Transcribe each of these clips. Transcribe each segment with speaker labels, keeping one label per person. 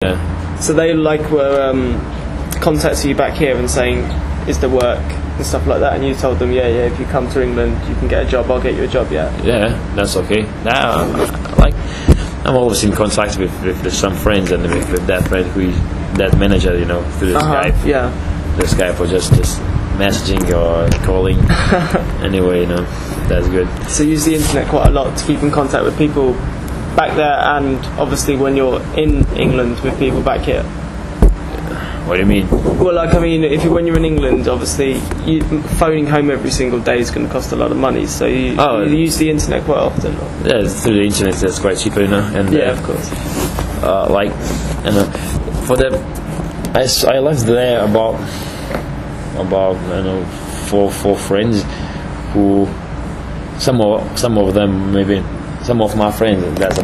Speaker 1: Yeah.
Speaker 2: So they were contacting you back here and saying, "Is there work?" and stuff like that, and you told them, "Yeah, if you come to England, you can get a job. I'll get you a job." Yeah.
Speaker 1: Yeah, that's okay. Now, I'm always in contact with some friends and with that friend that manager, through Skype.
Speaker 2: Yeah.
Speaker 1: The Skype or just messaging or calling. Anyway, that's good.
Speaker 2: So you use the internet quite a lot to keep in contact with people back there, and obviously when you're in England with people back here.
Speaker 1: What do you mean?
Speaker 2: Well, when you're in England, obviously phoning home every single day is going to cost a lot of money. So you use the internet quite often.
Speaker 1: Yeah, through the internet that's quite cheaper, And
Speaker 2: yeah, of course.
Speaker 1: For the, I left there about four friends who some of them maybe. Some of my friends that's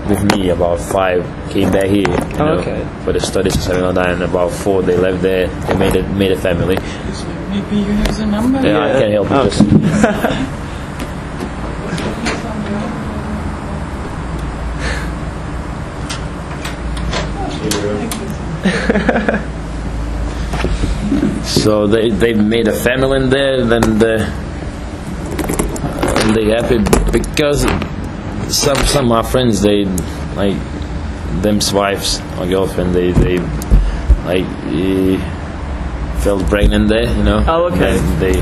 Speaker 1: with me about 5 came back here for the studies and something like that, and about 4 they left there. They made a family.
Speaker 3: Maybe you have the number.
Speaker 1: Yeah, I can help you. So they made a family in there, and they happy because. Some of my friends, they them's wives or girlfriend, they felt pregnant there,
Speaker 2: Oh, okay.
Speaker 1: And they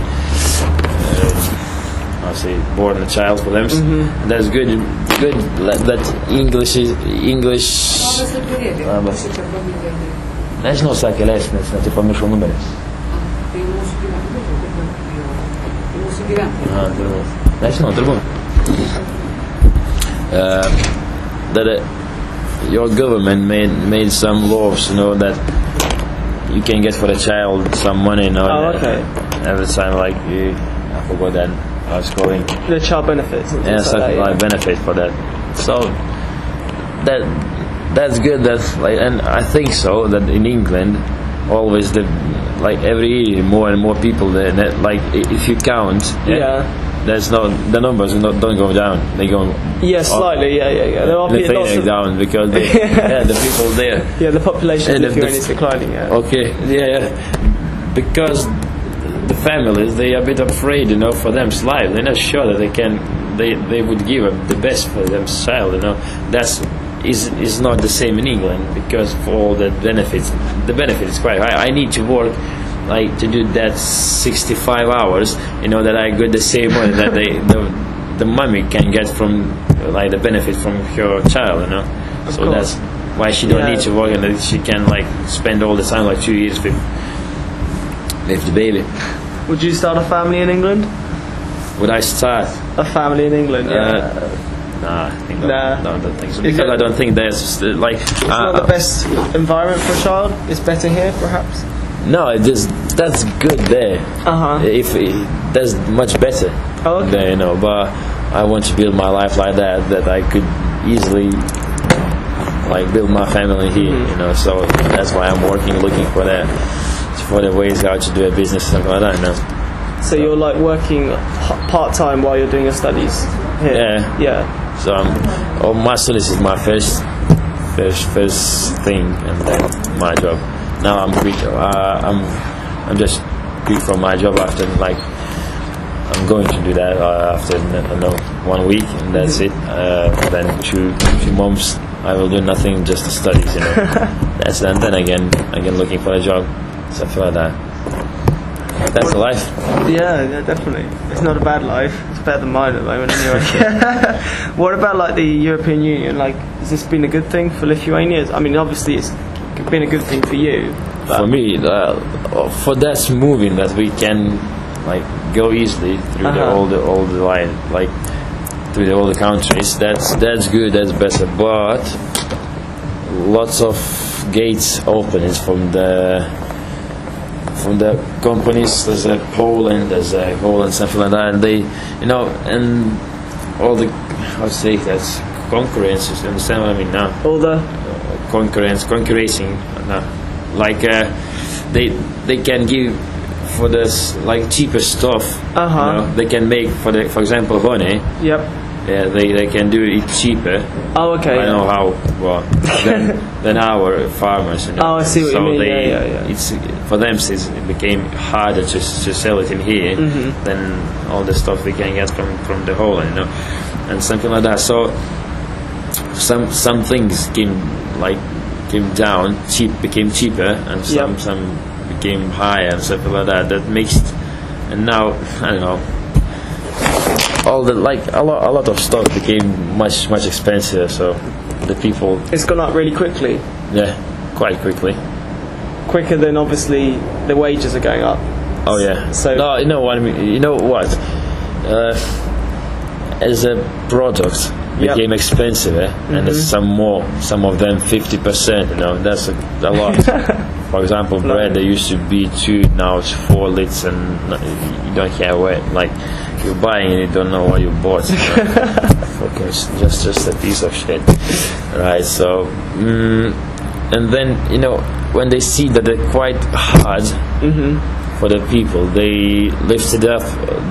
Speaker 1: born a child for them. Mm-hmm. That's good. That English. Nežinau, sakė Lesnis, tai pamiršau numeris. Nežinau, turbūt. That your government made some laws, that you can get for the child some money,
Speaker 2: okay.
Speaker 1: Every time, I forgot that I was calling.
Speaker 2: The child benefits.
Speaker 1: Yeah, something like benefit for that. So that's good. And I think so that in England, always every year more and more people there. If you count.
Speaker 2: Yeah.
Speaker 1: The numbers don't go down. They go
Speaker 2: slightly. Yeah. There are lots of
Speaker 1: down because the people there.
Speaker 2: Yeah, the population in Lithuania is declining. Yeah.
Speaker 1: Okay. Yeah. Because the families, they are a bit afraid, for them's life. They're not sure that they can. They would give the best for their child. That's is not the same in England because for all the benefits, the benefit is quite high. I need to work. To do that 65 hours, that I get the same money that the mommy can get from the benefit from her child, So that's why she don't need to work, and that she can spend all the time 2 years with the baby.
Speaker 2: Would you start a family in England?
Speaker 1: Would I start
Speaker 2: a family in England? Yeah.
Speaker 1: Nah, I think no, I don't think so. Because I don't think there's
Speaker 2: it's not the best environment for a child. It's better here, perhaps.
Speaker 1: No, that's good there. If that's much better there, But I want to build my life like that I could easily build my family here, So that's why I'm looking for that, for the ways how to do a business, something like that.
Speaker 2: So you're working part time while you're doing your studies here.
Speaker 1: Yeah.
Speaker 2: Yeah.
Speaker 1: So my studies is my first thing, and then my job. Now I'm quit. I'm just quit from my job after I'm going to do that after 1 week, and that's it. Then two months I will do nothing, just the studies. That's and then again looking for a job, something like that. That's the life.
Speaker 2: Yeah, definitely. It's not a bad life. It's better than mine at the moment, anyway. What about the European Union? Has this been a good thing for Lithuania? I mean, obviously it's been a good thing for you.
Speaker 1: For me, for that moving that we can go easily through all the line, through all the countries. That's good. That's better. But lots of gates open from the companies. There's a Poland, something like that, and they, and all the that's concurrence. You understand what I mean now?
Speaker 2: All the
Speaker 1: concurrencing. They can give for this cheaper stuff. They can make for example honey.
Speaker 2: Yep.
Speaker 1: they can do it cheaper.
Speaker 2: Oh, okay.
Speaker 1: I know how well than our farmers. You know.
Speaker 2: Oh, I see what you mean.
Speaker 1: They,
Speaker 2: Yeah.
Speaker 1: It's for them. It became harder to sell it in here than all the stuff we can get from the Holland, you know, and something like that. So some things came down, became cheaper, and some became higher and stuff like that. That mixed, and now I don't know. All the a lot of stuff became much expensive. So the people.
Speaker 2: It's gone up really quickly.
Speaker 1: Yeah, quite quickly.
Speaker 2: Quicker than obviously the wages are going up.
Speaker 1: Oh yeah.
Speaker 2: So
Speaker 1: no, you know what I mean. You know what? As a product became expensive, and there's some of them 50%. You know, that's a lot. For example, bread they used to be 2, now it's 4 liters, and you don't care where. Like you're buying and you don't know what you bought. You know? It's just a piece of shit, right? So, and then you know when they see that they're quite hard for the people, they lifted up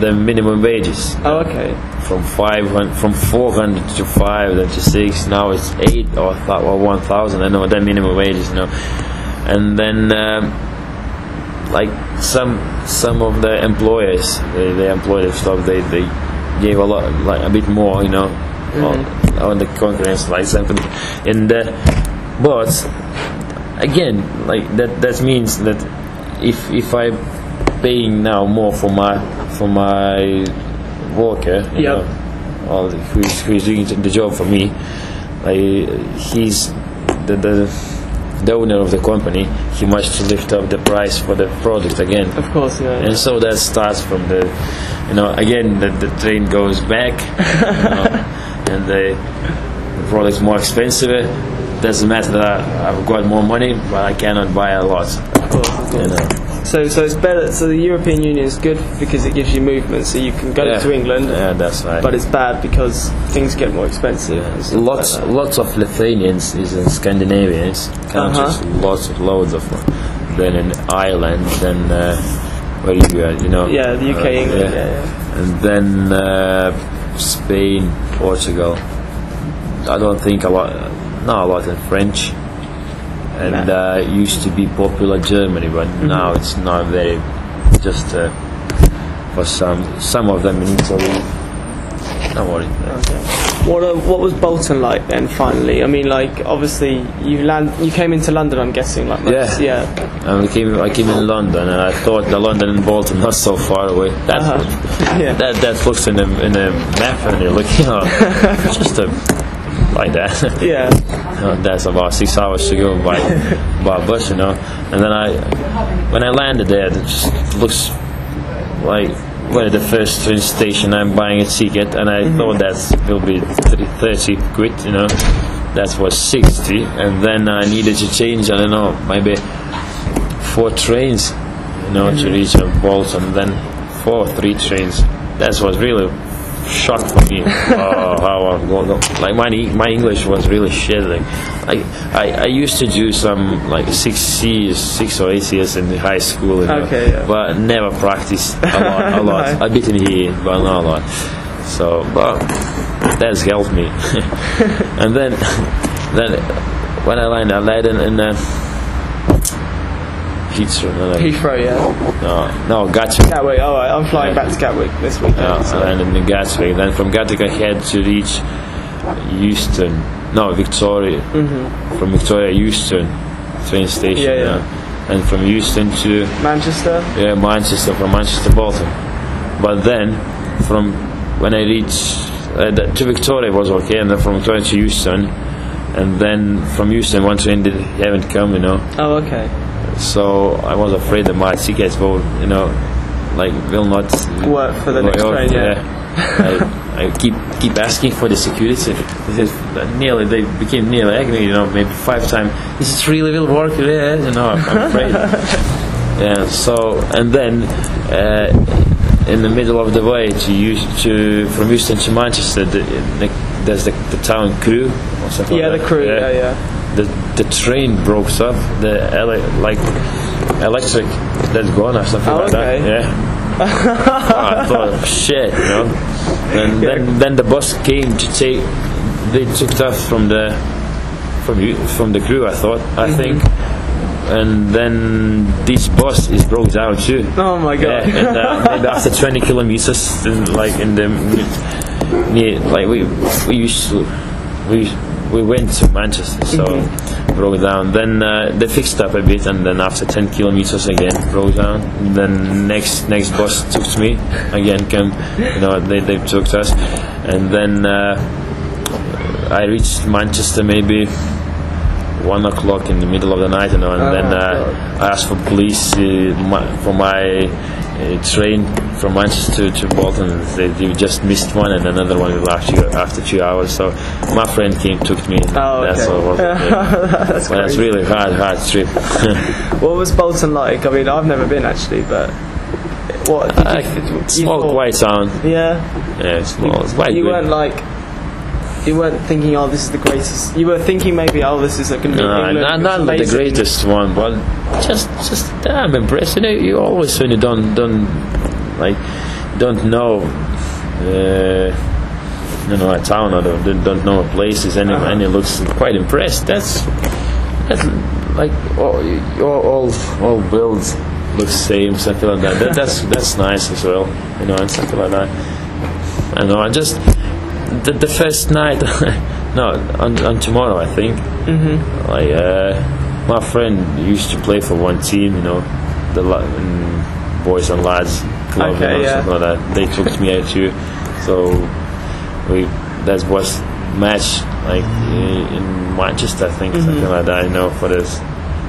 Speaker 1: the minimum wages.
Speaker 2: Oh, okay.
Speaker 1: From 400 to 5, then to 6. Now it's 8 or 1,000. I know that minimum wages, you know. And then, like some of the employers, they employed stuff. They gave a lot, like a bit more, you know, on the concurrence, like something. And but again, like that means that if I'm paying now more for my worker, you know, or who's doing the job for me, he's the owner of the company, he must lift up the price for the product again.
Speaker 2: Of course, yeah.
Speaker 1: And so that starts from the, you know, again the train goes back, you know, and the product's more expensive. Doesn't matter that I've got more money, but I cannot buy a lot.
Speaker 2: Of course. You know. So it's better. So the European Union is good because it gives you movement, so you can go to England.
Speaker 1: Yeah, that's right.
Speaker 2: But it's bad because things get more expensive.
Speaker 1: Yeah. Lots of Lithuanians is in Scandinavian countries. Loads of them. Then in Ireland, then where you know.
Speaker 2: Yeah, the UK, England. Yeah.
Speaker 1: And then Spain, Portugal. I don't think not a lot in French. And used to be popular Germany, but now it's not very. Just for some of them in Italy. Don't worry.
Speaker 2: Okay. What was Bolton like then? Finally, I mean, like obviously you came into London. I'm guessing, like most, yeah.
Speaker 1: I came in London, and I thought the London and Bolton not so far away. That looks in the map, and you're looking, just like that.
Speaker 2: Yeah.
Speaker 1: That's about 6 hours to go by bus, you know. And then when I landed there, it just looks like at the first train station I'm buying a ticket, and I thought that will be 30 quid, you know. That was 60, and then I needed to change, I don't know, maybe 4 trains, you know, to reach Bolton. Then 3 trains. That was really shock for me. Like my English was really shit. Like I used to do some like 6 or 8 years in high school, you know, but never practiced a lot. A bit in here, but not a lot. So, but that's helped me. And then when I landed in
Speaker 2: Heathrow, yeah.
Speaker 1: No, Gatwick.
Speaker 2: Gatwick. Oh, I'm flying back to Gatwick this weekend.
Speaker 1: Yeah, so. I landed in Gatwick. Then from Gatwick I had to reach Victoria. From Victoria, Euston train station. Yeah. And from Euston to
Speaker 2: Manchester.
Speaker 1: Yeah, Manchester. From Manchester, Bolton. But then, from when I reached to Victoria was okay, and then from Victoria to Euston, and then from Euston one train haven't come, you know.
Speaker 2: Oh, okay.
Speaker 1: So I was afraid that my tickets will, you know, will not
Speaker 2: work for the next train.
Speaker 1: Yeah. I keep asking for the security. They became nearly angry, you know, maybe 5 times. Is it really will work? Yeah, you know, I'm afraid. Yeah. So and then in the middle of the way from Euston to Manchester, there's the town Crewe or something.
Speaker 2: Yeah, like the Crewe. Yeah.
Speaker 1: The train broke up. The electric that's gone or something like that. Yeah. I thought, shit, you know. And then the boss came to take. They took us from the crew. I think. And then this bus is broke down too.
Speaker 2: Oh my god!
Speaker 1: Yeah, and maybe after 20 kilometers, we went to Manchester, so broke down. Then they fixed up a bit, and then after 10 kilometers again broke down. And then next bus took me again. They took us, and then I reached Manchester maybe 1 o'clock in the middle of the night, and then I asked for police for my train from Manchester to Bolton. They just missed one, and another one after 2 hours. So my friend took me. That's all it was.
Speaker 2: That's
Speaker 1: well, it's really hard trip.
Speaker 2: What was Bolton like? I mean, I've never been actually, but what?
Speaker 1: Small, quiet town.
Speaker 2: Yeah.
Speaker 1: Yeah, small. It's quite
Speaker 2: You
Speaker 1: good.
Speaker 2: You weren't thinking, oh, this is the greatest. You were thinking maybe, oh, this is going to be England.
Speaker 1: Not the greatest one, but just I'm impressed. You know, you always when you don't know a town or don't know a place, and it looks quite impressed. That's like all builds look same, something like that. That's nice as well, you know, and something like that. I know. I just. The first night, no, on tomorrow I think. My friend used to play for one team, you know, the boys and lads club, something like that. They took me out too, so that was match like in Manchester, I think, something like that. You know, for there's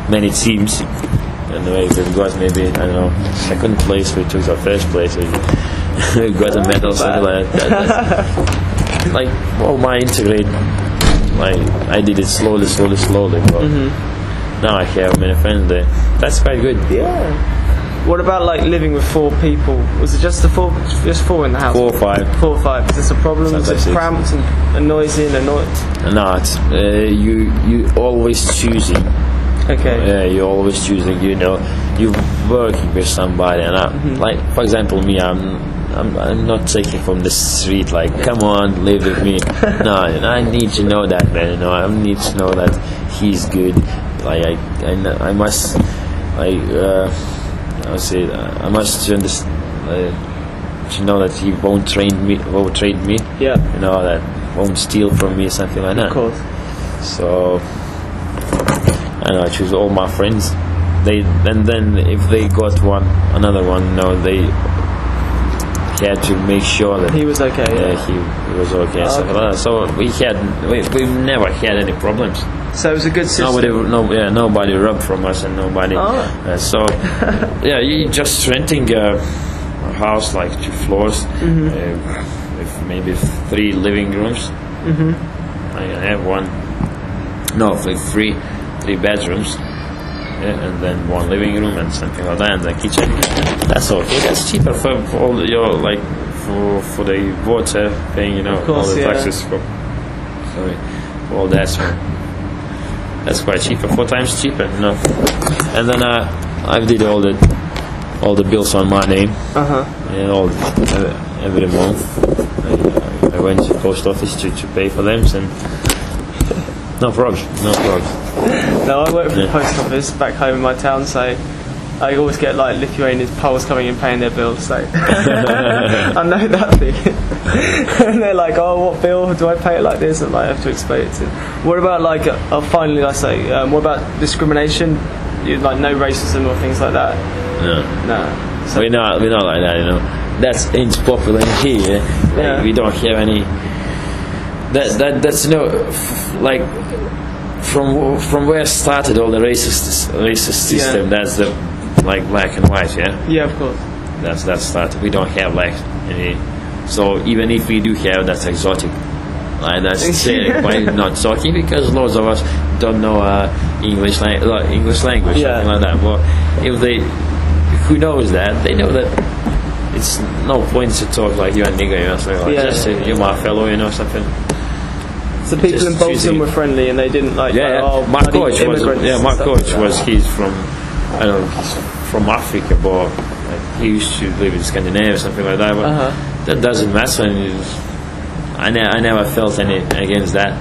Speaker 1: many teams. Anyway, we've got maybe I don't know second place. We took our first place. We got a medal, something like that. Like all my integrate, I did it slowly, but now I have many friends there. That's quite good.
Speaker 2: Yeah. What about like living with 4 people? Was it just four in the house?
Speaker 1: 4 or 5.
Speaker 2: 4 or 5. Is this a problem? Is
Speaker 1: Sometimes
Speaker 2: it cramped and noisy and annoying?
Speaker 1: No, you always choosing.
Speaker 2: Okay.
Speaker 1: Yeah, you're always choosing. You know, you're working with somebody, and like for example, me, I'm not taking from the street like, come on, live with me. No, I need to know that, man. You know, I need to know that he's good. Like I must, like I must understand to know that he won't trade me.
Speaker 2: Yeah.
Speaker 1: You know, that won't steal from me, something like that.
Speaker 2: Of course.
Speaker 1: So I know I choose all my friends. And then if they got another one, you know, they had to make sure that
Speaker 2: he was okay.
Speaker 1: Yeah, he was okay. So we never had any problems.
Speaker 2: So it was a good system.
Speaker 1: Nobody robbed from us, and nobody. You just renting a house like 2 floors, with maybe 3 living rooms. I have three bedrooms. Yeah, and then 1 living room and something like that, and the kitchen. That's okay. That's cheaper for all your for the water paying, you know,
Speaker 2: course,
Speaker 1: all the taxes for all that. So that's quite cheaper. 4 times cheaper, you know. And then I did all the bills on my name. And every month I went to the post office to pay for them, and no problem.
Speaker 2: No, I work for the post office back home in my town, so I always get like Lithuanian Poles coming in paying their bills, so I know that thing. And they're like, oh, what bill? Do I pay it like this? And I have to explain it to them. What about like, finally I say, what about discrimination? Like no racism or things like that?
Speaker 1: No. So we're not like that, you know. That's ain't popular here. Like, we don't have any. That's you know, like from where started all the racist system. That's the like black and white. Yeah,
Speaker 2: of course.
Speaker 1: That's started. We don't have like any. So even if we do have, that's exotic. Like that's why not talking, because lots of us don't know English language, something like that. But who knows that, they know that it's no point to talk like you're a nigger, you know, something like just you're my fellow, you know, something.
Speaker 2: So people in Bolton were friendly, and they didn't like.
Speaker 1: My coach was. He's from. I don't know. He's from Africa, but like, he used to live in Scandinavia or something like that. But that doesn't matter. And I never felt any against that.